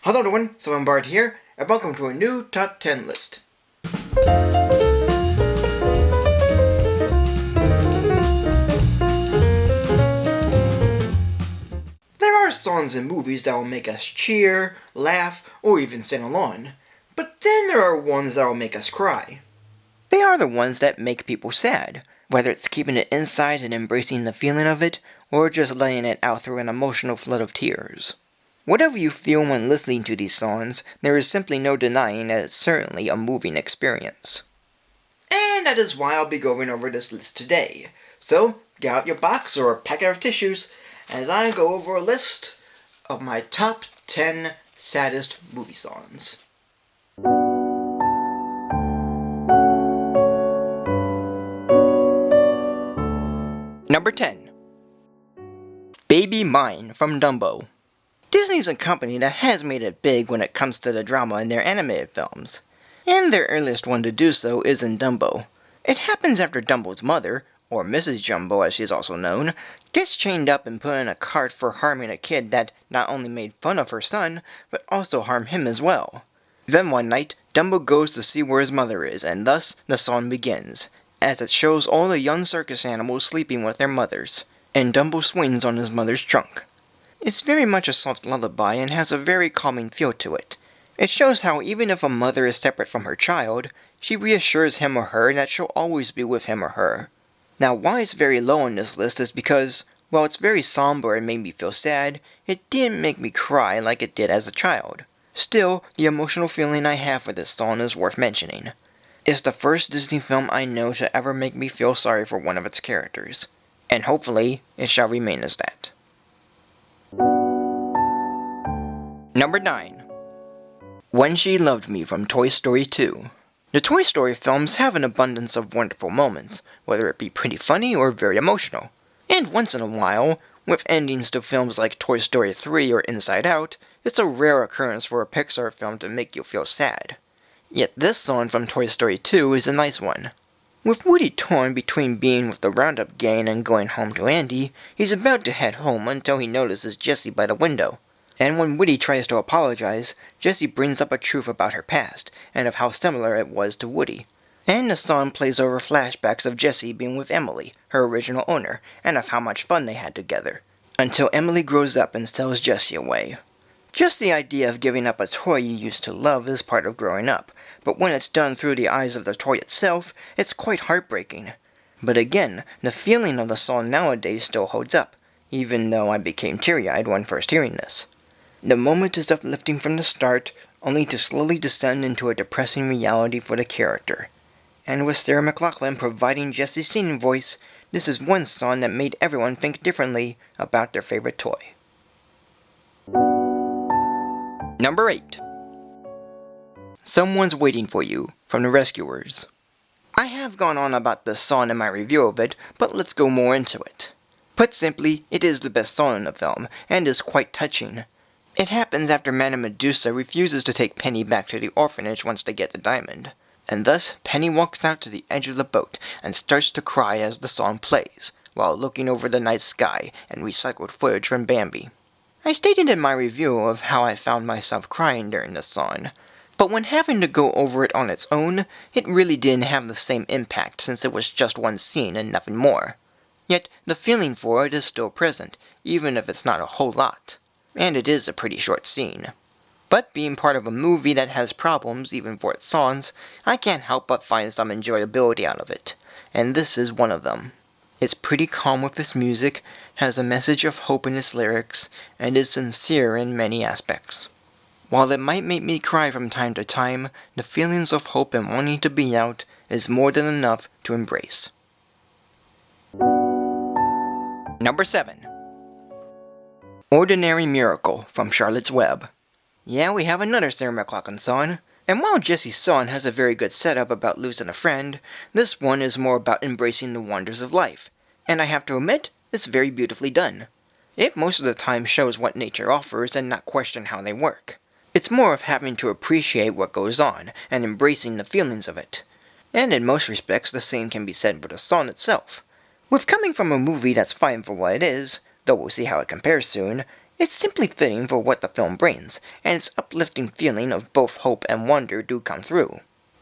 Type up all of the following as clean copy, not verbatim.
Hello everyone, Simon Bard here, and welcome to a new Top 10 list. There are songs in movies that will make us cheer, laugh, or even sing along. But then there are ones that will make us cry. They are the ones that make people sad, whether it's keeping it inside and embracing the feeling of it, or just letting it out through an emotional flood of tears. Whatever you feel when listening to these songs, there is simply no denying that it's certainly a moving experience. And that is why I'll be going over this list today. So, get out your box or a packet of tissues as I go over a list of my top 10 saddest movie songs. Number 10. Baby Mine from Dumbo. Disney's a company that has made it big when it comes to the drama in their animated films, and their earliest one to do so is in Dumbo. It happens after Dumbo's mother, or Mrs. Jumbo as she's also known, gets chained up and put in a cart for harming a kid that not only made fun of her son, but also harmed him as well. Then one night, Dumbo goes to see where his mother is, and thus the song begins, as it shows all the young circus animals sleeping with their mothers, and Dumbo swings on his mother's trunk. It's very much a soft lullaby and has a very calming feel to it. It shows how even if a mother is separate from her child, she reassures him or her that she'll always be with him or her. Now why it's very low on this list is because, while it's very somber and made me feel sad, it didn't make me cry like it did as a child. Still, the emotional feeling I have for this song is worth mentioning. It's the first Disney film I know to ever make me feel sorry for one of its characters, and hopefully it shall remain as that. Number 9. When She Loved Me from Toy Story 2. The Toy Story films have an abundance of wonderful moments, whether it be pretty funny or very emotional. And once in a while, with endings to films like Toy Story 3 or Inside Out, it's a rare occurrence for a Pixar film to make you feel sad. Yet this song from Toy Story 2 is a nice one. With Woody torn between being with the Roundup gang and going home to Andy, he's about to head home until he notices Jessie by the window. And when Woody tries to apologize, Jessie brings up a truth about her past, and of how similar it was to Woody. And the song plays over flashbacks of Jessie being with Emily, her original owner, and of how much fun they had together. Until Emily grows up and sells Jessie away. Just the idea of giving up a toy you used to love is part of growing up, but when it's done through the eyes of the toy itself, it's quite heartbreaking. But again, the feeling of the song nowadays still holds up, even though I became teary-eyed when first hearing this. The moment is uplifting from the start, only to slowly descend into a depressing reality for the character. And with Sarah McLachlan providing Jessie's singing voice, this is one song that made everyone think differently about their favorite toy. Number 8. Someone's Waiting for You from The Rescuers. I have gone on about this song in my review of it, but let's go more into it. Put simply, it is the best song in the film, and is quite touching. It happens after Madame Medusa refuses to take Penny back to the orphanage once they get the diamond, and thus Penny walks out to the edge of the boat and starts to cry as the song plays, while looking over the night sky and recycled footage from Bambi. I stated in my review of how I found myself crying during this song, but when having to go over it on its own, it really didn't have the same impact since it was just one scene and nothing more. Yet the feeling for it is still present, even if it's not a whole lot. And it is a pretty short scene. But being part of a movie that has problems even for its songs, I can't help but find some enjoyability out of it, and this is one of them. It's pretty calm with its music, has a message of hope in its lyrics, and is sincere in many aspects. While it might make me cry from time to time, the feelings of hope and wanting to be out is more than enough to embrace. Number 7. Ordinary Miracle from Charlotte's Web. Yeah, we have another Sarah McLachlan song, and while Jessie's song has a very good setup about losing a friend, this one is more about embracing the wonders of life, and I have to admit, it's very beautifully done. It most of the time shows what nature offers and not question how they work. It's more of having to appreciate what goes on, and embracing the feelings of it. And in most respects, the same can be said for the song itself. With coming from a movie that's fine for what it is, though we'll see how it compares soon, It's simply fitting for what the film brings, and its uplifting feeling of both hope and wonder do come through.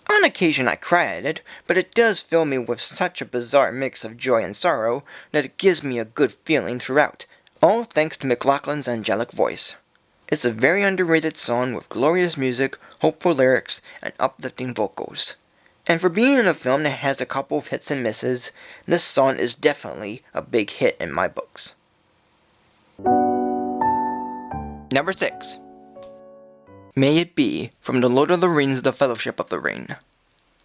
On occasion I cry at it, but it does fill me with such a bizarre mix of joy and sorrow that it gives me a good feeling throughout, all thanks to McLaughlin's angelic voice. It's a very underrated song with glorious music, hopeful lyrics, and uplifting vocals. And for being in a film that has a couple of hits and misses, this song is definitely a big hit in my books. Number 6. May It Be from The Lord of the Rings: The Fellowship of the Ring.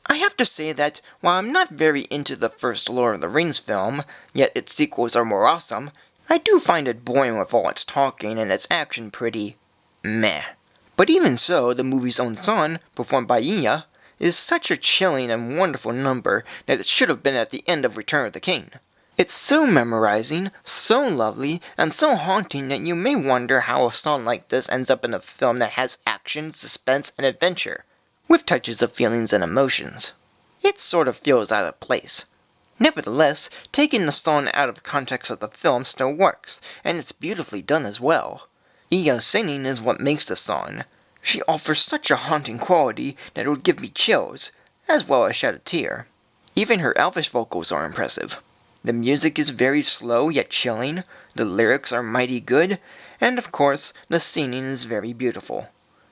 I have to say that while I'm not very into the first Lord of the Rings film, yet its sequels are more awesome, I do find it boring with all its talking and its action pretty meh. But even so, the movie's own song, performed by Enya, is such a chilling and wonderful number that it should have been at the end of Return of the King. It's so memorizing, so lovely, and so haunting that you may wonder how a song like this ends up in a film that has action, suspense, and adventure, with touches of feelings and emotions. It sort of feels out of place. Nevertheless, taking the song out of the context of the film still works, and it's beautifully done as well. Enya's singing is what makes the song. She offers such a haunting quality that it would give me chills, as well as shed a tear. Even her elvish vocals are impressive. The music is very slow yet chilling, the lyrics are mighty good, and of course, the singing is very beautiful.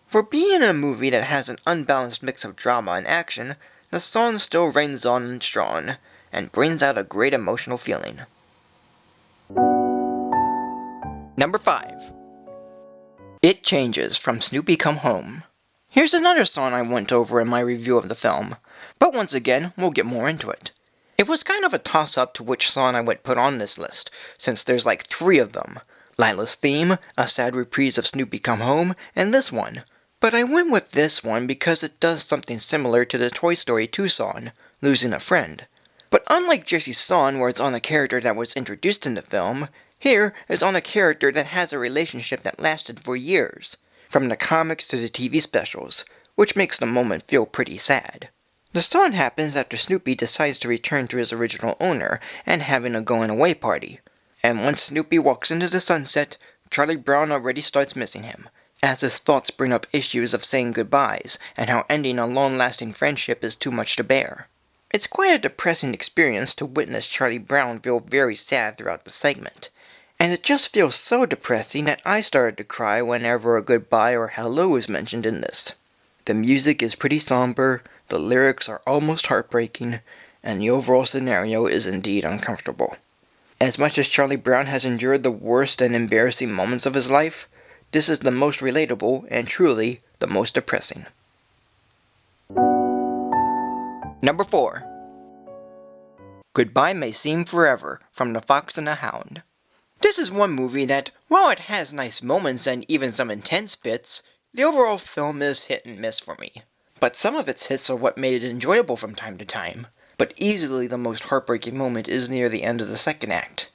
For being in a movie that has an unbalanced mix of drama and action, the song still reigns on and strong, and brings out a great emotional feeling. Number 5. It Changes from Snoopy Come Home. Here's another song I went over in my review of the film, but once again, we'll get more into it. It was kind of a toss-up to which song I would put on this list, since there's like 3 of them. Lila's Theme, a sad reprise of Snoopy Come Home, and this one. But I went with this one because it does something similar to the Toy Story 2 song, Losing a Friend. But unlike Jesse's song where it's on a character that was introduced in the film, here is on a character that has a relationship that lasted for years, from the comics to the TV specials, which makes the moment feel pretty sad. The song happens after Snoopy decides to return to his original owner and having a going-away party. And once Snoopy walks into the sunset, Charlie Brown already starts missing him, as his thoughts bring up issues of saying goodbyes and how ending a long-lasting friendship is too much to bear. It's quite a depressing experience to witness Charlie Brown feel very sad throughout the segment. And it just feels so depressing that I started to cry whenever a goodbye or hello is mentioned in this. The music is pretty somber, the lyrics are almost heartbreaking, and the overall scenario is indeed uncomfortable. As much as Charlie Brown has endured the worst and embarrassing moments of his life, this is the most relatable and truly the most depressing. Number 4. Goodbye May Seem Forever from The Fox and the Hound. This is one movie that, while it has nice moments and even some intense bits, the overall film is hit and miss for me. But some of its hits are what made it enjoyable from time to time. But easily the most heartbreaking moment is near the end of the second act.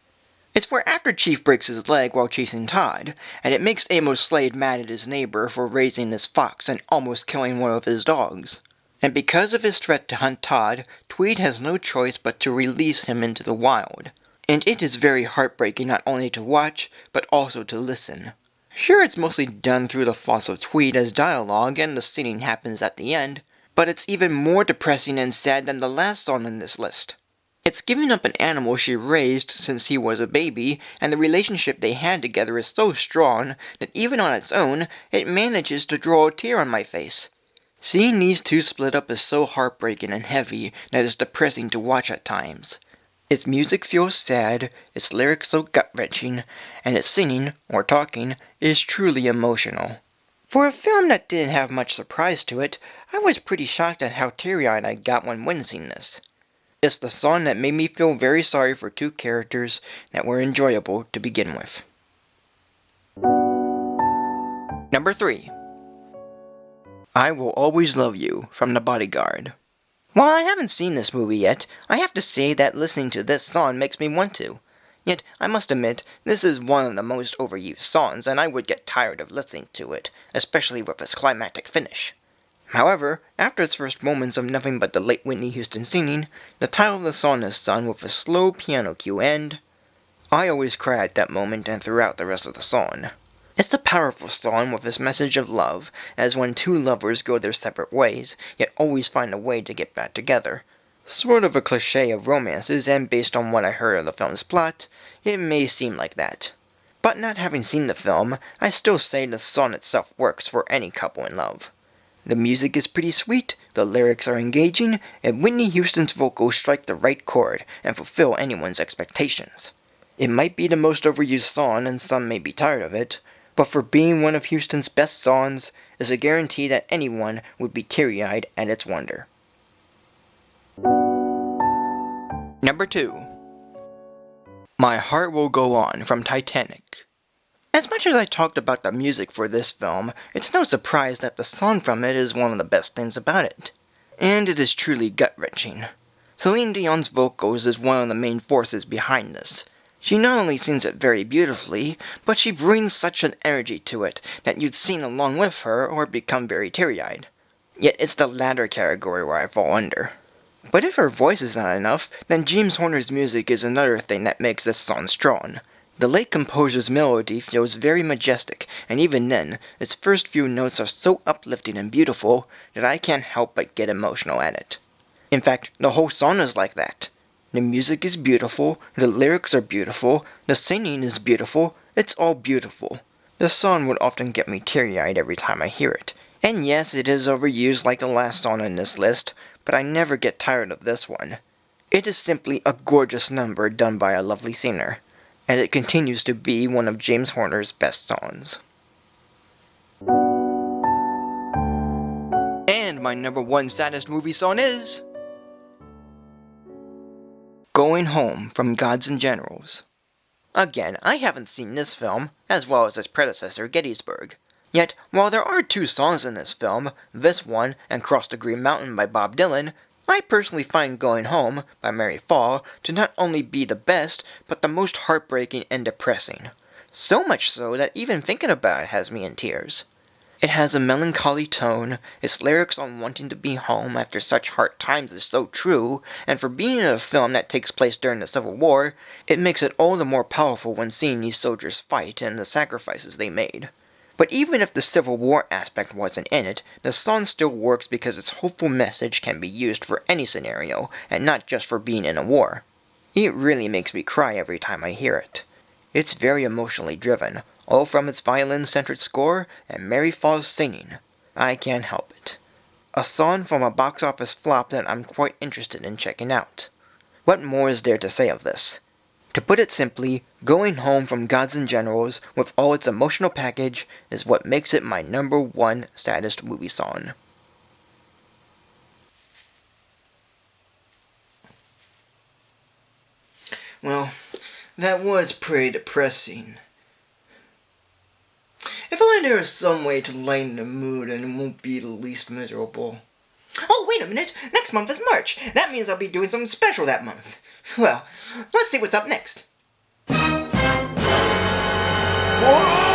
It's where after Chief breaks his leg while chasing Todd, and it makes Amos Slade mad at his neighbor for raising this fox and almost killing one of his dogs. And because of his threat to hunt Todd, Tweed has no choice but to release him into the wild. And it is very heartbreaking not only to watch, but also to listen. Sure, it's mostly done through the thoughts of Tweed as dialogue, and the singing happens at the end, but it's even more depressing and sad than the last song on this list. It's giving up an animal she raised since he was a baby, and the relationship they had together is so strong that even on its own, it manages to draw a tear on my face. Seeing these two split up is so heartbreaking and heavy that it's depressing to watch at times. Its music feels sad, its lyrics so gut-wrenching, and its singing, or talking, is truly emotional. For a film that didn't have much surprise to it, I was pretty shocked at how teary-eyed I got when witnessing this. It's the song that made me feel very sorry for 2 characters that were enjoyable to begin with. Number 3. I Will Always Love You from The Bodyguard. While I haven't seen this movie yet, I have to say that listening to this song makes me want to. Yet, I must admit, this is one of the most overused songs, and I would get tired of listening to it, especially with its climactic finish. However, after its first moments of nothing but the late Whitney Houston singing, the title of the song is sung with a slow piano cue and I always cry at that moment and throughout the rest of the song. It's a powerful song with its message of love, as when two lovers go their separate ways, yet always find a way to get back together. Sort of a cliché of romances, and based on what I heard of the film's plot, it may seem like that. But not having seen the film, I still say the song itself works for any couple in love. The music is pretty sweet, the lyrics are engaging, and Whitney Houston's vocals strike the right chord and fulfill anyone's expectations. It might be the most overused song and some may be tired of it, but for being one of Houston's best songs, is a guarantee that anyone would be teary-eyed at its wonder. Number 2. My Heart Will Go On from Titanic. As much as I talked about the music for this film, it's no surprise that the song from it is one of the best things about it. And it is truly gut-wrenching. Celine Dion's vocals is one of the main forces behind this. She not only sings it very beautifully, but she brings such an energy to it that you'd sing along with her or become very teary-eyed. Yet it's the latter category where I fall under. But if her voice is not enough, then James Horner's music is another thing that makes this song strong. The late composer's melody feels very majestic, and even then, its first few notes are so uplifting and beautiful that I can't help but get emotional at it. In fact, the whole song is like that. The music is beautiful, the lyrics are beautiful, the singing is beautiful, it's all beautiful. The song would often get me teary-eyed every time I hear it. And yes, it is overused like the last song on this list, but I never get tired of this one. It is simply a gorgeous number done by a lovely singer, and it continues to be one of James Horner's best songs. And my number 1 saddest movie song is Going Home from Gods and Generals. Again, I haven't seen this film, as well as its predecessor, Gettysburg. Yet, while there are 2 songs in this film, this one and Cross the Green Mountain by Bob Dylan, I personally find Going Home by Mary Fall to not only be the best, but the most heartbreaking and depressing. So much so that even thinking about it has me in tears. It has a melancholy tone, its lyrics on wanting to be home after such hard times is so true, and for being in a film that takes place during the Civil War, it makes it all the more powerful when seeing these soldiers fight and the sacrifices they made. But even if the Civil War aspect wasn't in it, the song still works because its hopeful message can be used for any scenario, and not just for being in a war. It really makes me cry every time I hear it. It's very emotionally driven, all from its violin-centered score and Mary Fall's singing. I can't help it. A song from a box office flop that I'm quite interested in checking out. What more is there to say of this? To put it simply, Going Home from Gods and Generals, with all its emotional package, is what makes it my number 1 saddest movie song. Well, that was pretty depressing. If only there was some way to lighten the mood and it won't be the least miserable. Oh, wait a minute! Next month is March! That means I'll be doing something special that month. Well, let's see what's up next. Whoa!